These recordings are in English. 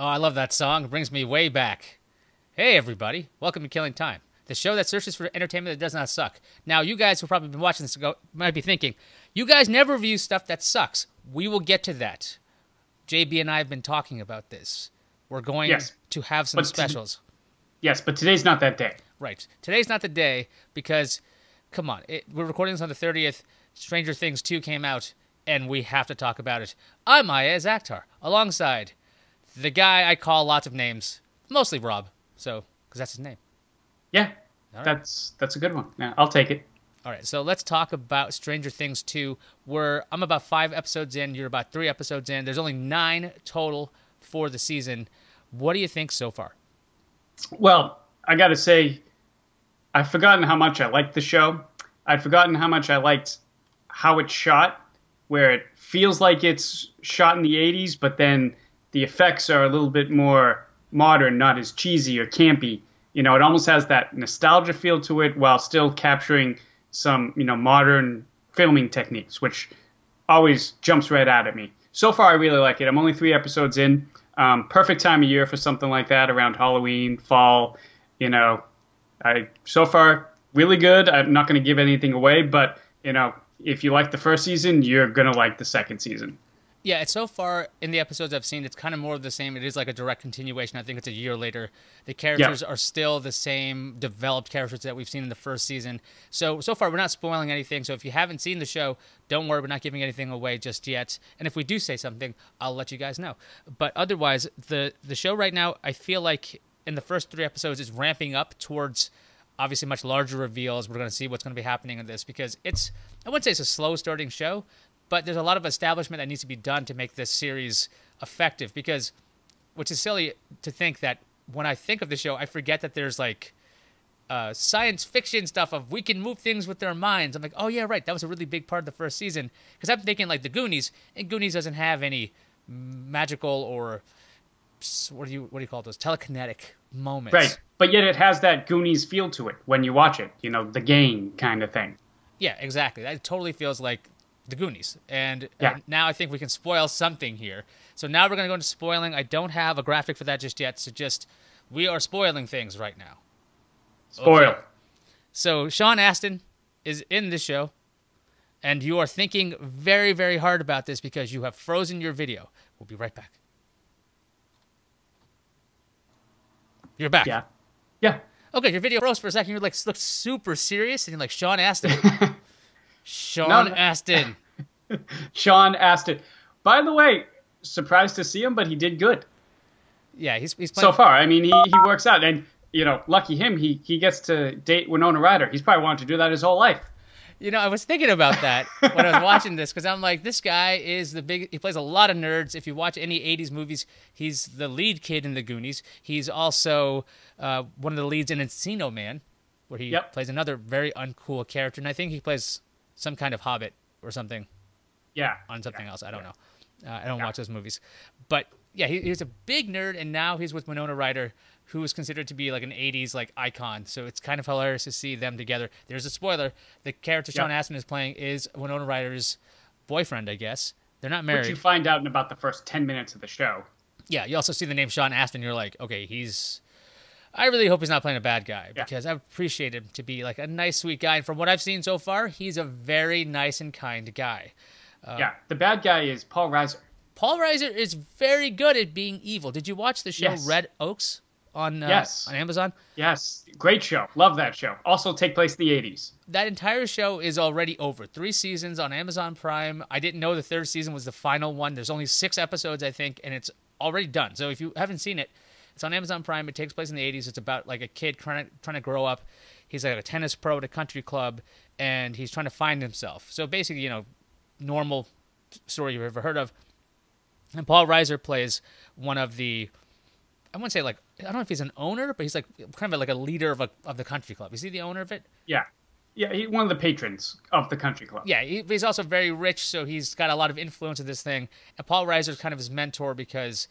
Oh, I love that song. It brings me way back. Hey, everybody. Welcome to Killing Time, the show that searches for entertainment that does not suck. Now, you guys who probably been watching this might be thinking, you guys never review stuff that sucks. We will get to that. JB and I have been talking about this. We're going to have some specials. Yes, but today's not that day. Right. Today's not the day because, come on, we're recording this on the 30th. Stranger Things 2 came out, and we have to talk about it. I'm Ayaz Akhtar, alongside the guy I call lots of names, mostly Rob, because that's his name. Yeah, right. That's a good one. Yeah, I'll take it. All right, so let's talk about Stranger Things 2, where I'm about 5 episodes in, you're about 3 episodes in. There's only 9 total for the season. What do you think so far? Well, I got to say, I've forgotten how much I liked the show. I'd forgotten how much I liked how it's shot, where it feels like it's shot in the 80s, but then the effects are a little bit more modern, not as cheesy or campy. You know, it almost has that nostalgia feel to it while still capturing some, modern filming techniques, which always jumps right out at me. So far, I really like it. I'm only 3 episodes in. Perfect time of year for something like that, around Halloween, fall. So far, really good. I'm not going to give anything away, but, if you like the first season, you're going to like the second season. Yeah, it's so far in the episodes I've seen, it's kind of more of the same. It is like a direct continuation. I think it's a year later. The characters are still the same developed characters that we've seen in the first season. So far, we're not spoiling anything. So if you haven't seen the show, don't worry. We're not giving anything away just yet. And if we do say something, I'll let you guys know. But otherwise, the show right now, I feel like in the first 3 episodes is ramping up towards obviously much larger reveals. We're going to see what's going to be happening in this because I wouldn't say it's a slow starting show, but there's a lot of establishment that needs to be done to make this series effective because, which is silly to think that when I think of the show, I forget that there's like science fiction stuff of we can move things with their minds. I'm like, oh yeah, right. That was a really big part of the first season because I'm thinking like the Goonies, and Goonies doesn't have any magical or what do you call those telekinetic moments. Right. But yet it has that Goonies feel to it when you watch it, the gang kind of thing. Yeah, exactly. That totally feels like the Goonies. And now I think we can spoil something here. So now we're going to go into spoiling. I don't have a graphic for that just yet. So we are spoiling things right now. Spoil. Okay. So Sean Astin is in this show. And you are thinking very, very hard about this because you have frozen your video. We'll be right back. You're back. Yeah. Yeah. Okay, your video froze for a second. You look super serious. And you're like, Sean Astin. Sean Astin. Sean Astin. By the way, surprised to see him, but he did good. Yeah, he's playing. So far. I mean, he works out. And, lucky him, he gets to date Winona Ryder. He's probably wanted to do that his whole life. I was thinking about that when I was watching this because I'm like, this guy is he plays a lot of nerds. If you watch any 80s movies, he's the lead kid in the Goonies. He's also one of the leads in Encino Man, where he plays another very uncool character. And I think he plays some kind of hobbit or something. Yeah. On something else. I don't know. I don't watch those movies. But yeah, he's a big nerd, and now he's with Winona Ryder, who is considered to be like an 80s like icon. So it's kind of hilarious to see them together. There's a spoiler. The character Sean Astin is playing is Winona Ryder's boyfriend, I guess. They're not married. Which you find out in about the first 10 minutes of the show. Yeah, you also see the name Sean Astin. You're like, okay, I really hope he's not playing a bad guy because I appreciate him to be like a nice, sweet guy. And from what I've seen so far, he's a very nice and kind guy. The bad guy is Paul Reiser. Paul Reiser is very good at being evil. Did you watch the show Red Oaks on Amazon? Yes. Great show. Love that show. Also take place in the 80s. That entire show is already over. 3 seasons on Amazon Prime. I didn't know the 3rd season was the final one. There's only 6 episodes, I think, and it's already done. So if you haven't seen it, it's on Amazon Prime. It takes place in the 80s. It's about like a kid trying to grow up. He's like a tennis pro at a country club, and he's trying to find himself. So basically, normal story you've ever heard of. And Paul Reiser plays one of the, I wouldn't say like, I don't know if he's an owner, but he's like kind of like a leader of the country club. Is he the owner of it? Yeah. Yeah, he's one of the patrons of the country club. Yeah, he's also very rich, so he's got a lot of influence in this thing. And Paul Reiser is kind of his mentor because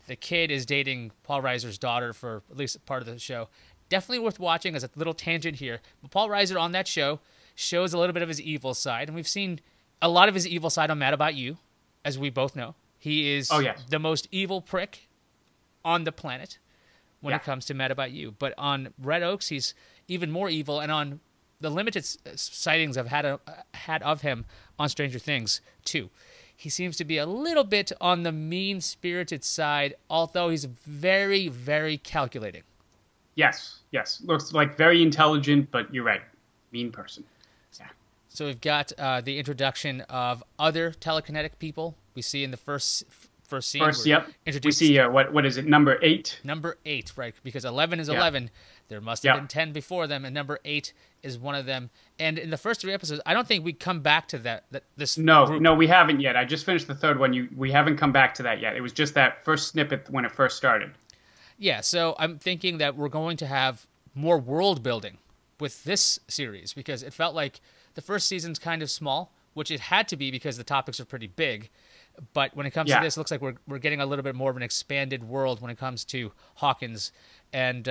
the kid is dating Paul Reiser's daughter for at least part of the show. Definitely worth watching as a little tangent here. But Paul Reiser on that show shows a little bit of his evil side, and we've seen a lot of his evil side on Mad About You, as we both know. He is the most evil prick on the planet when it comes to Mad About You. But on Red Oaks, he's even more evil. And on the limited sightings I've had of him on Stranger Things 2, he seems to be a little bit on the mean-spirited side, although he's very, very calculating. Yes. Looks like very intelligent, but you're right. Mean person. Yeah. So we've got the introduction of other telekinetic people we see in the first scene. Yep. We see, what is it, number 8? Number 8, right, because 11 is 11. There must have been 10 before them, and number 8 is one of them. And in the first 3 episodes, I don't think we come back to this group. No, we haven't yet. I just finished the third one. We haven't come back to that yet. It was just that first snippet when it first started. Yeah, so I'm thinking that we're going to have more world building with this series, because it felt like the first season's kind of small, which it had to be because the topics are pretty big. But when it comes to this, it looks like we're getting a little bit more of an expanded world when it comes to Hawkins. And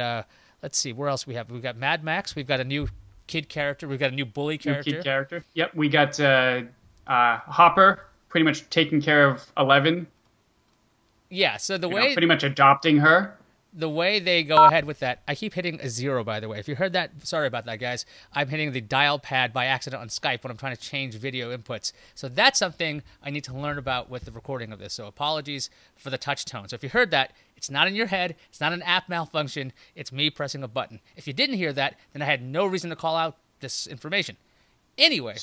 let's see, where else we have? We've got Mad Max. We've got a new kid character. We've got a new bully character. Yep, we got Hopper pretty much taking care of 11. Yeah, so pretty much adopting her. The way they go ahead with that, I keep hitting a 0, by the way. If you heard that, sorry about that, guys. I'm hitting the dial pad by accident on Skype when I'm trying to change video inputs. So that's something I need to learn about with the recording of this. So apologies for the touch tone. So if you heard that, it's not in your head. It's not an app malfunction. It's me pressing a button. If you didn't hear that, then I had no reason to call out this information. Anyway.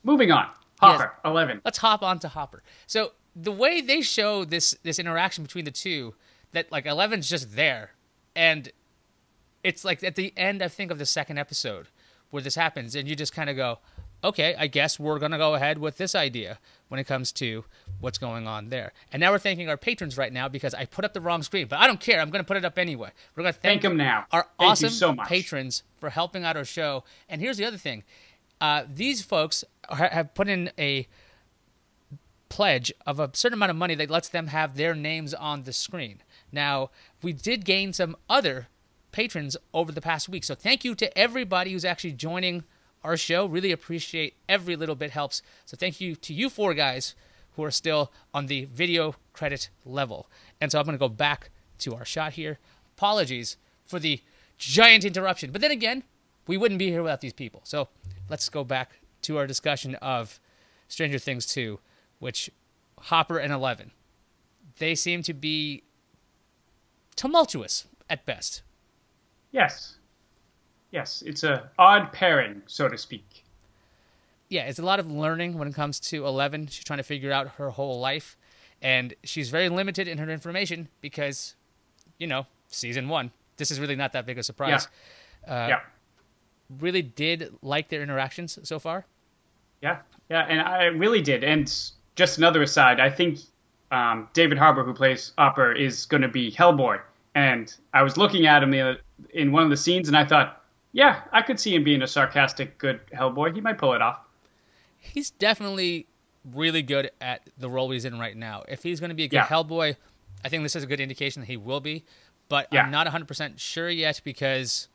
Moving on. Hopper, 11. Let's hop on to Hopper. So the way they show this interaction between the two, that like 11's just there, and it's like at the end, I think, of the second episode where this happens, and you just kind of go, okay, I guess we're going to go ahead with this idea when it comes to what's going on there. And now we're thanking our patrons right now because I put up the wrong screen, but I don't care. I'm going to put it up anyway. We're going to thank them now. Our thank awesome you so much. patrons for helping out our show. And here's the other thing. These folks have put in a pledge of a certain amount of money that lets them have their names on the screen. Now, we did gain some other patrons over the past week, so thank you to everybody who's actually joining our show. Really appreciate every little bit helps. So thank you to you 4 guys who are still on the video credit level. And so I'm going to go back to our shot here. Apologies for the giant interruption. But then again, we wouldn't be here without these people. So let's go back to our discussion of Stranger Things 2, which Hopper and 11, they seem to be tumultuous at best. Yes, it's a odd pairing, so to speak. Yeah, it's a lot of learning when it comes to 11. She's trying to figure out her whole life, and she's very limited in her information because, season 1. This is really not that big a surprise. Yeah. Really did like their interactions so far. Yeah, and I really did. And just another aside, I think David Harbour, who plays Hopper, is going to be Hellboy. And I was looking at him in one of the scenes, and I thought, yeah, I could see him being a sarcastic, good Hellboy. He might pull it off. He's definitely really good at the role he's in right now. If he's going to be a good Hellboy, I think this is a good indication that he will be. But I'm not 100% sure yet because,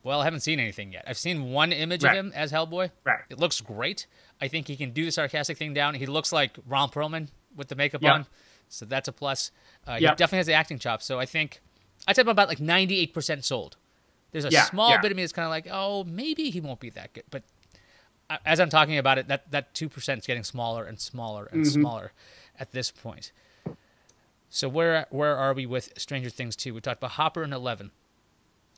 well, I haven't seen anything yet. I've seen one image of him as Hellboy. Right. It looks great. I think he can do the sarcastic thing down. He looks like Ron Perlman with the makeup on. So that's a plus. He definitely has the acting chops. So I think I'd say I'm about like 98% sold. There's a small bit of me that's kind of like, oh, maybe he won't be that good. But as I'm talking about it, that 2% is getting smaller and smaller and smaller at this point. So where are we with Stranger Things 2? We talked about Hopper and 11.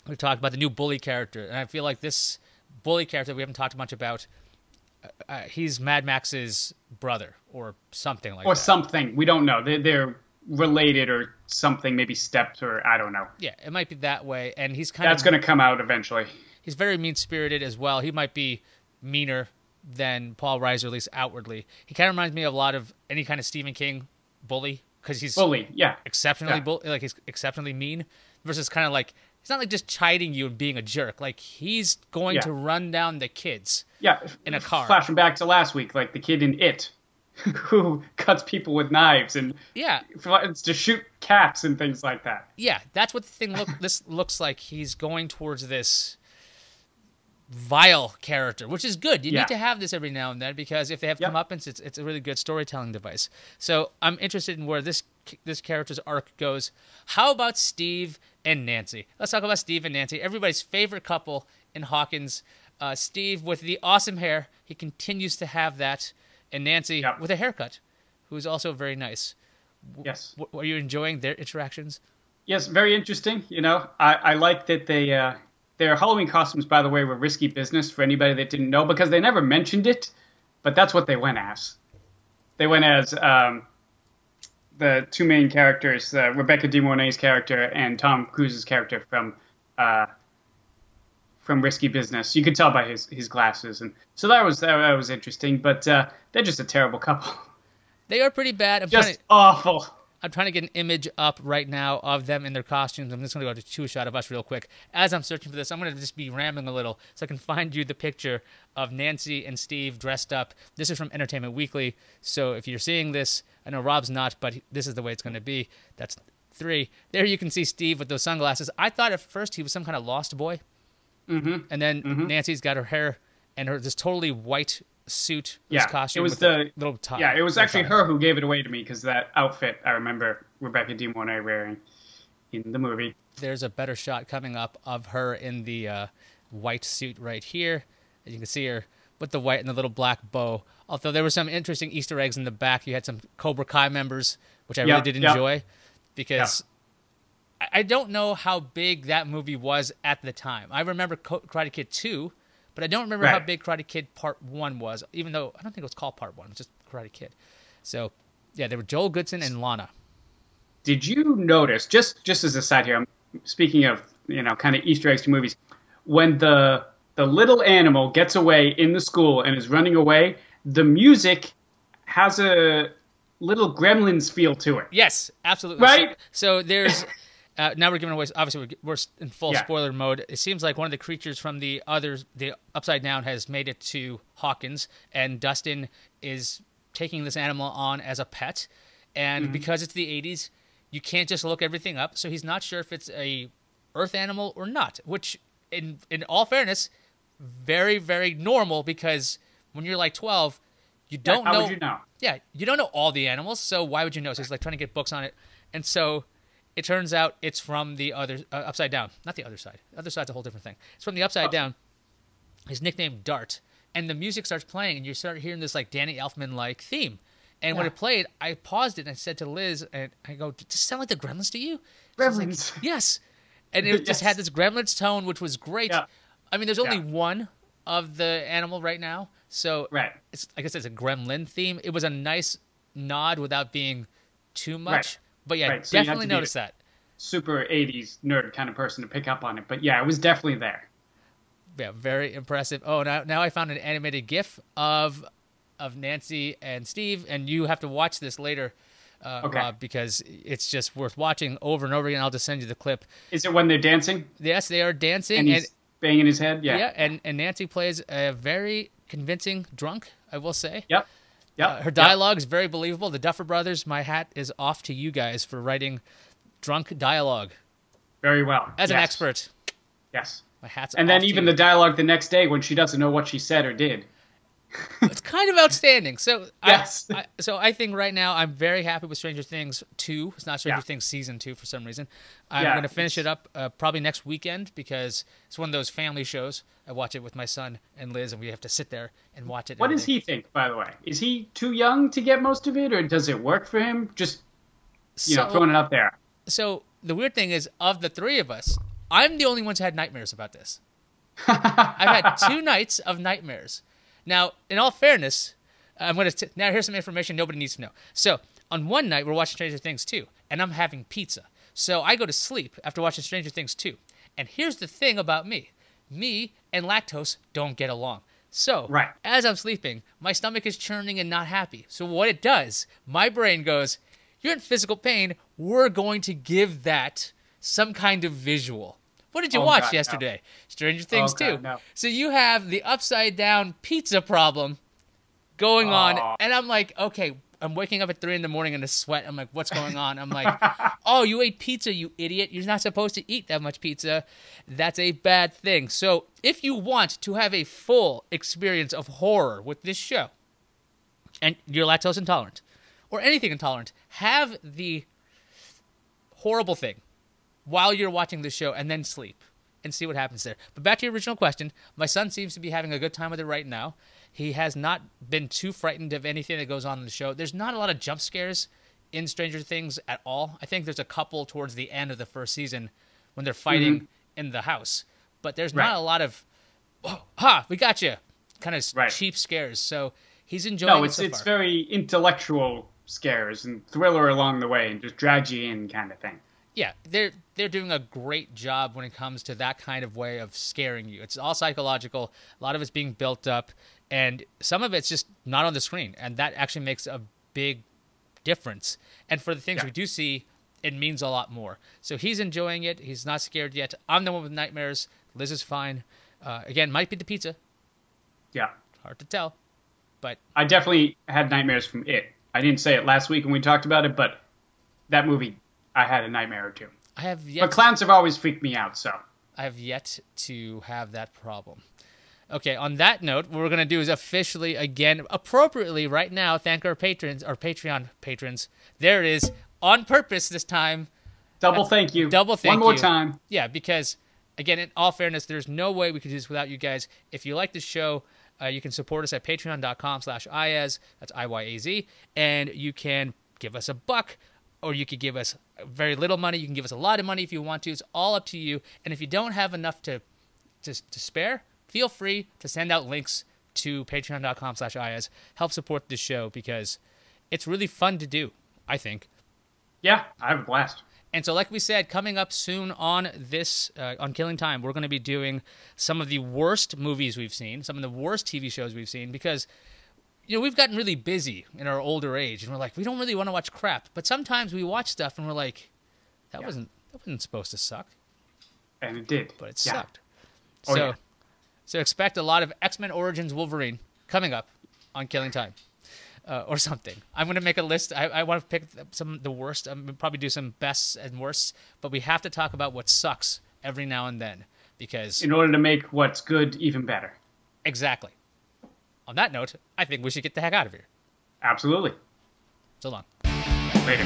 We've talked about the new bully character. And I feel like this bully character we haven't talked much about, he's Mad Max's brother or something like that. Or something. We don't know. They're related or something, maybe steps or I don't know. Yeah, it might be that way. And he's That's going to come out eventually. He's very mean-spirited as well. He might be meaner than Paul Reiser, at least outwardly. He kind of reminds me of a lot of any kind of Stephen King bully because he's exceptionally he's exceptionally mean versus kind of like it's not like just chiding you and being a jerk. Like he's going to run down the kids in a car. Flashing back to last week, like the kid in It who cuts people with knives and to shoot cats and things like that. Yeah, that's what the thing this looks like. He's going towards this vile character, which is good. You need to have this every now and then, because if they have comeuppance, it's a really good storytelling device. So I'm interested in where this character's arc goes. How about Steve and Nancy? Let's talk about Steve and Nancy, everybody's favorite couple in Hawkins. Steve with the awesome hair, he continues to have that, and Nancy with a haircut, who's also very nice. Yes. Are you enjoying their interactions? Yes, very interesting. You know, I like that their Halloween costumes, by the way, were risky business for anybody that didn't know, because they never mentioned it, but that's what they went as. They went as the two main characters, Rebecca De Mornay's character and Tom Cruise's character from Risky Business. You could tell by his glasses, and so that was interesting. But they're just a terrible couple. They are pretty bad. Awful. I'm trying to get an image up right now of them in their costumes. I'm just going to go to two shot of us real quick. As I'm searching for this, I'm going to just be rambling a little so I can find you the picture of Nancy and Steve dressed up. This is from Entertainment Weekly. So if you're seeing this, I know Rob's not, but this is the way it's going to be. That's 3. There you can see Steve with those sunglasses. I thought at first he was some kind of lost boy. Mm-hmm. And then Nancy's got her hair and this totally white suit, costume. It was the little top. Yeah, it was actually her who gave it away to me, because that outfit I remember Rebecca De Mornay wearing in the movie. There's a better shot coming up of her in the white suit right here. And you can see her with the white and the little black bow. Although there were some interesting Easter eggs in the back. You had some Cobra Kai members, which I really did enjoy, because I don't know how big that movie was at the time. I remember Karate Kid 2, but I don't remember how big Karate Kid Part 1 was, even though I don't think it was called Part 1. It was just Karate Kid. So, yeah, there were Joel Goodson and Lana. Did you notice, just as a side here, I'm speaking of, kind of Easter eggs to movies, when the little animal gets away in the school and is running away, the music has a little Gremlins feel to it. Yes, absolutely. Right? So there's... now we're giving away, obviously we're in full spoiler mode. It seems like one of the creatures from the Upside Down has made it to Hawkins, and Dustin is taking this animal on as a pet. And because it's the 80s, you can't just look everything up. So he's not sure if it's a Earth animal or not, which in all fairness, very, very normal, because when you're like 12, you don't know. How would you know? Yeah, you don't know all the animals, so why would you know? So he's like trying to get books on it. And so it turns out it's from the other Upside Down, not the other side. The other side's a whole different thing. It's from the Upside Down. His nickname Dart, and the music starts playing, and you start hearing this like Danny Elfman like theme. And when it played, I paused it and I said to Liz, and I go, "Does this sound like the Gremlins to you?" Gremlins. Like, yes. And it just had this Gremlins tone, which was great. Yeah. I mean, there's only one of the animal right now, so it's, I guess it's a Gremlin theme. It was a nice nod without being too much. Right. But yeah, so definitely noticed that. Super 80s nerd kind of person to pick up on it. But yeah, it was definitely there. Yeah, very impressive. Oh, now I found an animated GIF of Nancy and Steve, and you have to watch this later, Rob, because it's just worth watching over and over again. I'll just send you the clip. Is it when they're dancing? Yes, they are dancing. And he's banging his head? Yeah. Yeah, and Nancy plays a very convincing drunk, I will say. Yep. Her dialogue is very believable. The Duffer Brothers, my hat is off to you guys for writing drunk dialogue. Very well. As an expert. Yes. My hat's and off then even the dialogue the next day when she doesn't know what she said or did. It's kind of outstanding. So yes. I think right now I'm very happy with Stranger Things 2. It's not Stranger Things Season 2 for some reason. I'm going to finish it up probably next weekend, because it's one of those family shows. I watch it with my son and Liz, and we have to sit there and watch it. What does he think, by the way? Is he too young to get most of it, or does it work for him? Just throwing it out there. So the weird thing is, of the three of us, I'm the only one who had nightmares about this. I've had 2 nights of nightmares. Now, in all fairness, now here's some information nobody needs to know. So, on one night, we're watching Stranger Things 2, and I'm having pizza. So, I go to sleep after watching Stranger Things 2. And here's the thing about me. Me and lactose don't get along. So, as I'm sleeping, my stomach is churning and not happy. So, what it does, my brain goes, you're in physical pain. We're going to give that some kind of visual. What did you watch yesterday? No. Stranger Things 2. No. So you have the upside down pizza problem going on. And I'm like, okay, I'm waking up at 3 a.m. in a sweat. I'm like, what's going on? I'm like, oh, you ate pizza, you idiot. You're not supposed to eat that much pizza. That's a bad thing. So if you want to have a full experience of horror with this show, and you're lactose intolerant, or anything intolerant, have the horrible thing while you're watching the show and then sleep and see what happens there. But back to your original question, my son seems to be having a good time with it right now. He has not been too frightened of anything that goes on in the show. There's not a lot of jump scares in Stranger Things at all. I think there's a couple towards the end of the first season when they're fighting in the house. But there's not a lot of, oh, ha, we got you, kind of cheap scares. So he's enjoying it so far. It's very intellectual scares and thriller along the way and just drags you in kind of thing. Yeah, they're doing a great job when it comes to that kind of way of scaring you. It's all psychological. A lot of it's being built up, and some of it's just not on the screen, and that actually makes a big difference. And for the things we do see, it means a lot more. So he's enjoying it. He's not scared yet. I'm the one with nightmares. Liz is fine. Again, might be the pizza. Yeah. Hard to tell. But I definitely had nightmares from it. I didn't say it last week when we talked about it, but that movie, I had a nightmare or two. I have yet. But clowns have always freaked me out, so. I have yet to have that problem. Okay, on that note, what we're going to do is officially, again, appropriately right now, thank our patrons, our Patreon patrons. There it is, on purpose this time. Double thank you. Double thank you. One more time. Yeah, because, again, in all fairness, there's no way we could do this without you guys. If you like the show, you can support us at patreon.com/IAZ, that's IYAZ, and you can give us $1, or you could give us very little money. You can give us a lot of money if you want to. It's all up to you. And if you don't have enough to spare, feel free to send out links to patreon.com/IAZ. Help support this show because it's really fun to do, I think. Yeah, I have a blast. And so, like we said, coming up soon on this, on Killing Time, we're going to be doing some of the worst movies we've seen, some of the worst TV shows we've seen, because, you know, we've gotten really busy in our older age, and we're like, we don't really want to watch crap. But sometimes we watch stuff, and we're like, that wasn't supposed to suck. And it did. But it sucked. So expect a lot of X-Men Origins Wolverine coming up on Killing Time. Or something. I'm going to make a list. I want to pick some of the worst. I'm going to probably do some bests and worsts, but we have to talk about what sucks every now and then, because in order to make what's good even better. Exactly. On that note, I think we should get the heck out of here. Absolutely. So long. Later.